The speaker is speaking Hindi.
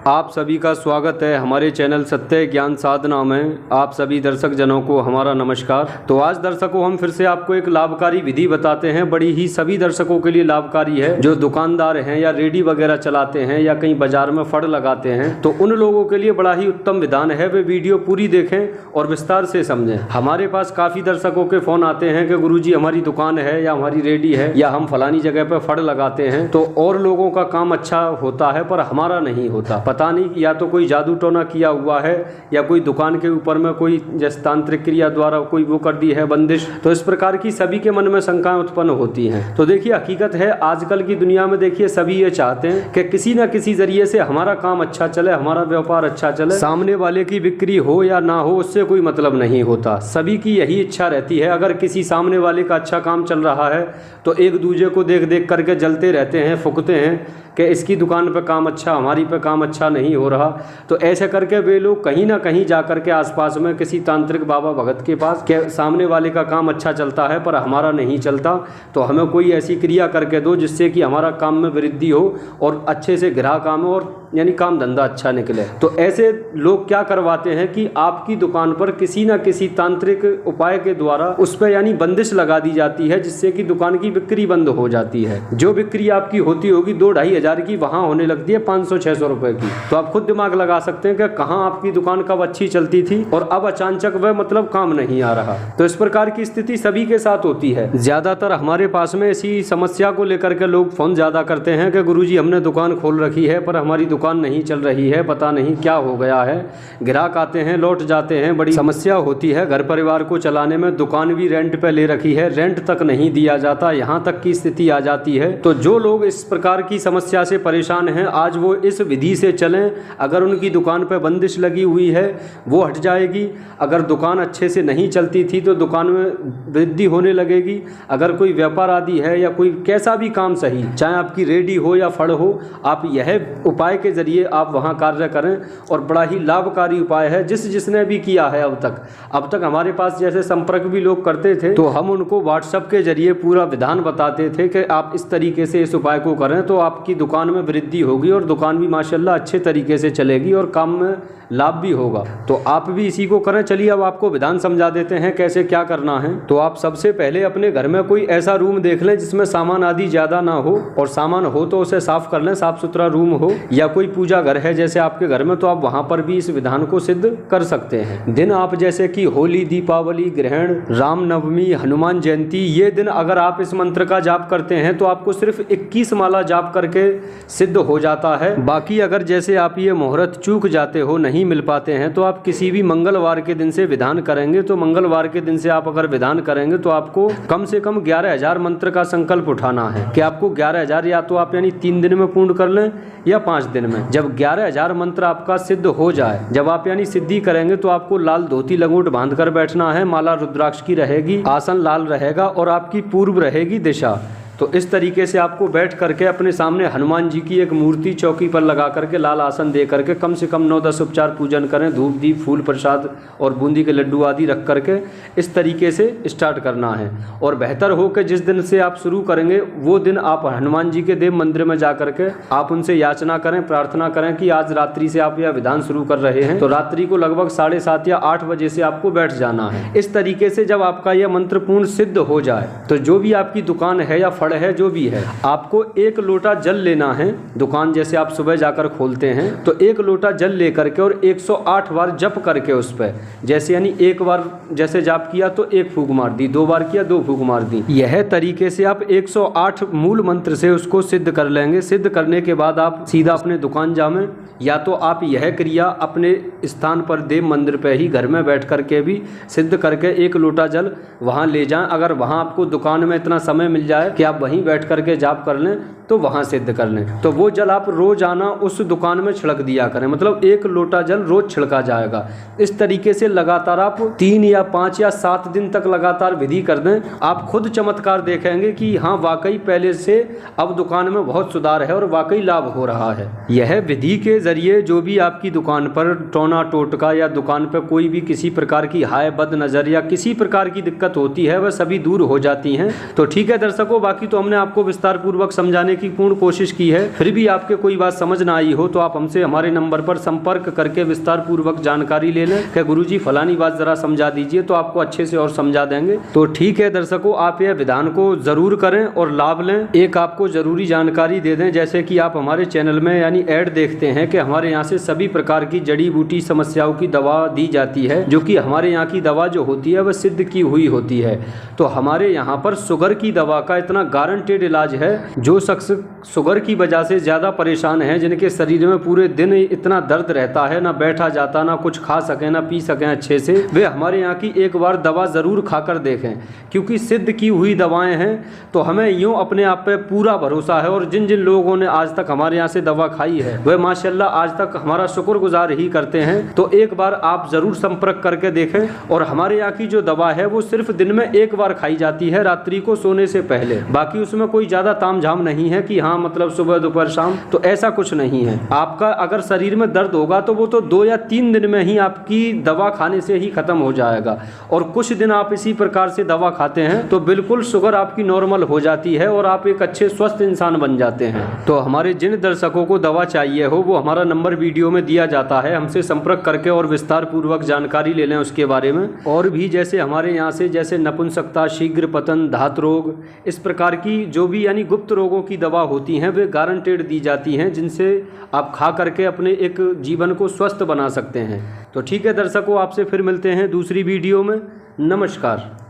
आप सभी का स्वागत है हमारे चैनल सत्य ज्ञान साधना में। आप सभी दर्शक जनों को हमारा नमस्कार। तो आज दर्शकों हम फिर से आपको एक लाभकारी विधि बताते हैं, बड़ी ही सभी दर्शकों के लिए लाभकारी है। जो दुकानदार हैं या रेडी वगैरह चलाते हैं या कहीं बाजार में फड़ लगाते हैं, तो उन लोगों के लिए बड़ा ही उत्तम विधान है। वे वीडियो पूरी देखें और विस्तार से समझें। हमारे पास काफ़ी दर्शकों के फ़ोन आते हैं कि गुरुजी हमारी दुकान है या हमारी रेडी है या हम फलानी जगह पर फड़ लगाते हैं, तो और लोगों का काम अच्छा होता है पर हमारा नहीं होता। पता नहीं, या तो कोई जादू टोना किया हुआ है या कोई दुकान के ऊपर में कोई जैसे तांत्रिक क्रिया द्वारा कोई वो कर दी है बंदिश। तो इस प्रकार की सभी के मन में शंकाएं उत्पन्न होती हैं। तो देखिए, हकीकत है आजकल की दुनिया में देखिए सभी ये चाहते हैं कि किसी ना किसी जरिए से हमारा काम अच्छा चले, हमारा व्यापार अच्छा चले। सामने वाले की बिक्री हो या ना हो उससे कोई मतलब नहीं होता। सभी की यही इच्छा रहती है। अगर किसी सामने वाले का अच्छा काम चल रहा है तो एक दूसरे को देख देख करके जलते रहते हैं, फूकते हैं कि इसकी दुकान पे काम अच्छा, हमारी पे काम अच्छा नहीं हो रहा। तो ऐसे करके वे लोग कहीं ना कहीं जा करके आसपास में किसी तांत्रिक बाबा भगत के पास कि सामने वाले का काम अच्छा चलता है पर हमारा नहीं चलता, तो हमें कोई ऐसी क्रिया करके दो जिससे कि हमारा काम में वृद्धि हो और अच्छे से ग्राहक आए और यानी काम धंधा अच्छा निकले। तो ऐसे लोग क्या करवाते हैं कि आपकी दुकान पर किसी न किसी तांत्रिक उपाय के द्वारा उस पर यानी बंदिश लगा दी जाती है, जिससे कि दुकान की बिक्री बंद हो जाती है। जो बिक्री आपकी होती होगी 2-2.5 हज़ार की, वहां होने लगती है 500-600 रुपए की। तो आप खुद दिमाग लगा सकते हैं कि कहाँ आपकी दुकान कब अच्छी चलती थी और अब अचानक वह मतलब काम नहीं आ रहा। तो इस प्रकार की स्थिति सभी के साथ होती है। ज्यादातर हमारे पास में इसी समस्या को लेकर के लोग फोन ज्यादा करते हैं कि गुरुजी हमने दुकान खोल रखी है पर हमारी दुकान नहीं चल रही है, पता नहीं क्या हो गया है। ग्राहक आते हैं लौट जाते हैं, बड़ी समस्या होती है। घर परिवार को चलाने में दुकान भी रेंट पे ले रखी है, रेंट तक नहीं दिया जाता, यहाँ तक की स्थिति आ जाती है। तो जो लोग इस प्रकार की समस्या से परेशान हैं, आज वो इस विधि से चलें। अगर उनकी दुकान पर बंदिश लगी हुई है वो हट जाएगी। अगर दुकान अच्छे से नहीं चलती थी तो दुकान में वृद्धि होने लगेगी। अगर कोई व्यापार आदि है या कोई कैसा भी काम सही, चाहे आपकी रेडी हो या फड़ हो, आप यह उपाय के जरिए आप वहां कार्य करें और बड़ा ही लाभकारी उपाय है। जिसने भी किया है अब तक हमारे पास जैसे संपर्क भी लोग करते थे, तो हम उनको व्हाट्सएप के जरिए पूरा विधान बताते थे कि आप इस तरीके से इस उपाय को करें तो आपकी दुकान में वृद्धि होगी और दुकान भी माशाल्लाह अच्छे तरीके से चलेगी और काम में लाभ भी होगा। तो आप भी इसी को करें। चलिए अब आपको विधान समझा देते हैं कैसे क्या करना है। तो आप सबसे पहले अपने घर में कोई ऐसा रूम देख लें जिसमें सामान आदि ज़्यादा ना हो, और सामान हो तो उसे साफ कर लें, साफ सुथरा रूम हो। या कोई पूजा घर है जैसे आपके घर में, तो आप वहाँ पर भी इस विधान को सिद्ध कर सकते हैं। दिन आप जैसे कि होली, दीपावली, ग्रहण, रामनवमी, हनुमान जयंती, ये दिन अगर आप इस मंत्र का जाप करते हैं तो आपको सिर्फ 21 माला जाप करके सिद्ध हो जाता है। बाकी अगर जैसे आप ये मुहूर्त चूक जाते हो, नहीं मिल पाते हैं, तो आप किसी भी मंगलवार के दिन से विधान करेंगे। तो मंगलवार के दिन से आप अगर विधान करेंगे तो आपको कम से कम 11,000 मंत्र का संकल्प उठाना है कि आपको 11,000 या तो आप यानी 3 दिन में पूर्ण कर लें या 5 दिन में। जब 11,000 मंत्र आपका सिद्ध हो जाए, जब आप यानी सिद्धि करेंगे, तो आपको लाल धोती लंगोट बांध कर बैठना है। माला रुद्राक्ष की रहेगी, आसन लाल रहेगा और आपकी पूर्व रहेगी दिशा। तो इस तरीके से आपको बैठ करके अपने सामने हनुमान जी की एक मूर्ति चौकी पर लगा करके लाल आसन दे करके कम से कम 9-10 उपचार पूजन करें। धूप दीप फूल प्रसाद और बूंदी के लड्डू आदि रख करके इस तरीके से स्टार्ट करना है। और बेहतर हो कि जिस दिन से आप शुरू करेंगे वो दिन आप हनुमान जी के देव मंदिर में जा करके आप उनसे याचना करें, प्रार्थना करें कि आज रात्रि से आप यह विधान शुरू कर रहे हैं, तो रात्रि को लगभग 7:30 या 8 बजे से आपको बैठ जाना है। इस तरीके से जब आपका यह मंत्र पूर्ण सिद्ध हो जाए, तो जो भी आपकी दुकान है या फड़ है, जो भी है, आपको 1 लोटा जल लेना है। दुकान जैसे आप सुबह जाकर खोलते हैं तो 1 लोटा जल लेकर के और 108 बार जप करके उस पर, जैसे यानी 1 बार जैसे जाप किया तो 1 फूंक मार दी, 2 बार किया 2 फूंक मार दी। यह तरीके से आप 108 मूल मंत्र से उसको सिद्ध कर लेंगे। सिद्ध करने के बाद आप सीधा अपने दुकान जामें, या तो आप यह क्रिया अपने स्थान पर देव मंदिर पे ही घर में बैठ करके भी सिद्ध करके 1 लोटा जल वहाँ ले जाएं। अगर वहाँ आपको दुकान में इतना समय मिल जाए कि आप वहीं बैठ करके जाप कर लें तो वहाँ सिद्ध कर लें। तो वो जल आप रोजाना उस दुकान में छिड़क दिया करें, मतलब 1 लोटा जल रोज छिड़का जाएगा। इस तरीके से लगातार आप 3 या 5 या 7 दिन तक लगातार विधि कर दें। आप खुद चमत्कार देखेंगे कि हाँ वाकई पहले से अब दुकान में बहुत सुधार है और वाकई लाभ हो रहा है। यह विधि के जरिए जो भी आपकी दुकान पर टोना टोटका या दुकान पर कोई भी किसी प्रकार की हाय बद नजर या किसी प्रकार की दिक्कत होती है वह सभी दूर हो जाती हैं। तो ठीक है दर्शकों, बाकी बाकी तो हमने आपको विस्तार पूर्वक समझाने की पूर्ण कोशिश की है। फिर भी आपके कोई बात समझ ना आई हो तो आप हमसे हमारे नंबर पर संपर्क करके विस्तार पूर्वक जानकारी ले लें कि गुरुजी फलानी बात जरा समझा दीजिए, तो आपको अच्छे से और समझा देंगे। तो ठीक है दर्शकों, आप यह विधान को जरूर करें और लाभ लें। एक आपको जरूरी जानकारी दे दें, जैसे कि आप हमारे चैनल में यानी ऐड देखते हैं कि हमारे यहाँ से सभी प्रकार की जड़ी बूटी समस्याओं की दवा दी जाती है, जो कि हमारे यहाँ की दवा जो होती है वह सिद्ध की हुई होती है। तो हमारे यहाँ पर शुगर की दवा का इतना गारंटेड इलाज है। जो शख्स शुगर की वजह से ज़्यादा परेशान है, जिनके शरीर में पूरे दिन इतना दर्द रहता है, ना बैठा जाता, ना कुछ खा सकें, ना पी सकें अच्छे से, वे हमारे यहाँ की एक बार दवा ज़रूर खाकर देखें, क्योंकि सिद्ध की हुई दवाएं हैं। तो हमें यूँ अपने आप पे पूरा भरोसा है, और जिन जिन लोगों ने आज तक हमारे यहाँ से दवा खाई है वह माशाल्लाह आज तक हमारा शुक्रगुजार ही करते हैं। तो एक बार आप ज़रूर संपर्क करके देखें। और हमारे यहाँ की जो दवा है वो सिर्फ दिन में एक बार खाई जाती है, रात्रि को सोने से पहले। बाकी उसमें कोई ज़्यादा तामझाम नहीं है कि हाँ मतलब सुबह दोपहर शाम, तो ऐसा कुछ नहीं है। आपका अगर शरीर में दर्द होगा तो वो तो 2 या 3 दिन में ही आपकी दवा खाने से ही ख़त्म हो जाएगा। और कुछ दिन आप इसी प्रकार से दवा खाते हैं तो बिल्कुल शुगर आपकी नॉर्मल हो जाती है और आप एक अच्छे स्वस्थ इंसान बन जाते हैं। तो हमारे जिन दर्शकों को दवा चाहिए हो वो हमारा नंबर वीडियो में दिया जाता है, हमसे संपर्क करके और विस्तार पूर्वक जानकारी ले लें उसके बारे में। और भी जैसे हमारे यहाँ से जैसे नपुंसकता, शीघ्र पतन, धात रोग, इस प्रकार की जो भी यानी गुप्त रोगों की दवा होती हैं वे गारंटेड दी जाती हैं, जिनसे आप खा करके अपने एक जीवन को स्वस्थ बना सकते हैं। तो ठीक है दर्शकों, आपसे फिर मिलते हैं दूसरी वीडियो में। नमस्कार।